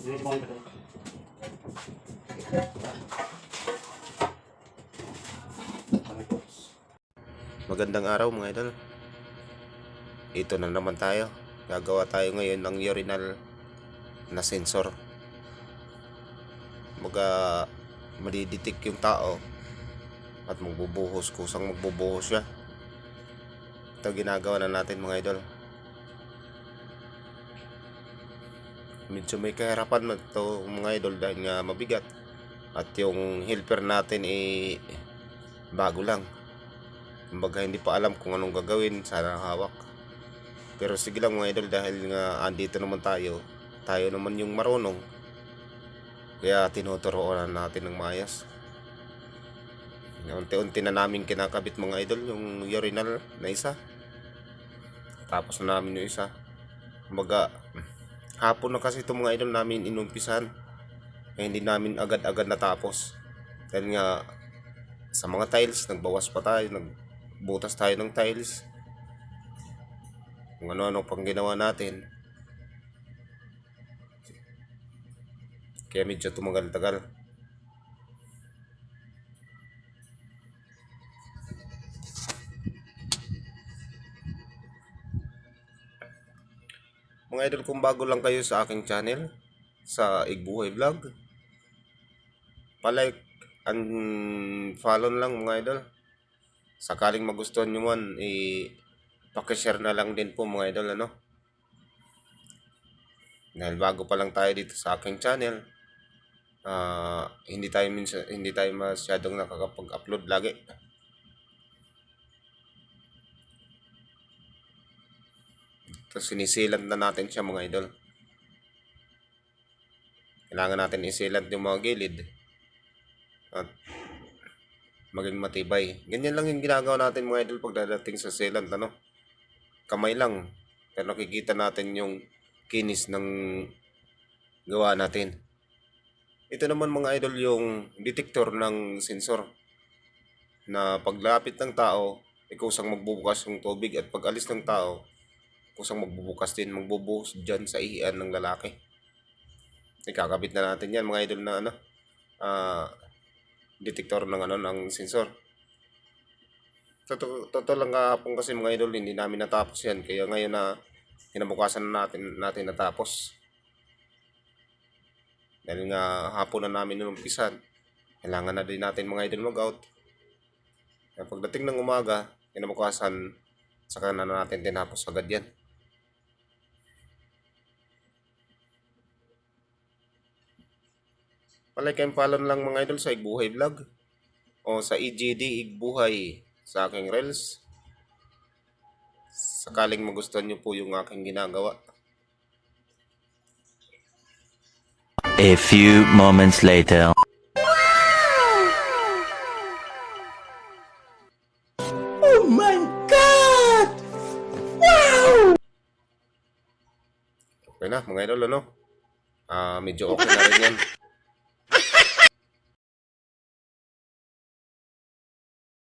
Magandang araw mga idol. Ito na naman tayo. Gagawa tayo ngayon ng urinal na sensor. Madiditik yung tao at magbubuhos, kusang magbubuhos siya. Ito ginagawa na natin mga idol. Medyo may kahirapan na ito mga idol dahil nga mabigat. At yung helper natin bago lang. Kumbaga hindi pa alam kung anong gagawin, sana hawak. Pero sige lang mga idol, dahil nga andito naman tayo naman yung marunong. Kaya tinuturuan natin ng maayos. Unti-unti na namin kinakabit mga idol yung urinal na isa. Tapos na namin yung isa. Kumbaga hapon na kasi itong mga idol namin inumpisan. Kaya hindi namin agad-agad natapos. Dahil nga sa mga tiles, nagbawas pa tayo, nagbutas tayo ng tiles. Kung ano-ano pang ginawa natin. Kaya medyo tumagal-tagal. Mga idol, kung bago lang kayo sa aking channel, sa Igbuhay Vlog, palike and follow lang mga idol. Sakaling magustuhan nyo man, pakishare na lang din po mga idol, ano? Dahil bago pa lang tayo dito sa aking channel, hindi tayo masyadong nakakapag-upload lagi. Tapos sinisilant na natin siya mga idol. Kailangan natin isilant yung mga gilid at maging matibay. Ganyan lang yung ginagawa natin mga idol pag dadating sa sealant, ano? Kamay lang, pero nakikita natin yung kinis ng gawa natin. Ito naman mga idol yung detector ng sensor na paglapit ng tao, kusang magbubukas yung tubig, at pag alis ng tao, kusang magbubukas din, magbubuhos dyan sa ihian ng lalaki. Ikakabit na natin yan mga idol na detector ng sensor. Totoo lang kahapon kasi mga idol, hindi namin natapos yan. Kaya ngayon na kinabukasan natin natapos. Dahil nga hapon na namin numpisan, kailangan na din natin mga idol mag-out. Kaya pagdating ng umaga, kinabukasan, saka na natin tinapos agad yan. Palike and follow lang mga idol sa Igbuhay Vlog o sa EGD Igbuhay sa aking reels. Sakaling magustuhan nyo po yung aking ginagawa. A few moments later. Oh my God! Wow! Okay na mga idol, ano? Medyo okay na rin yan.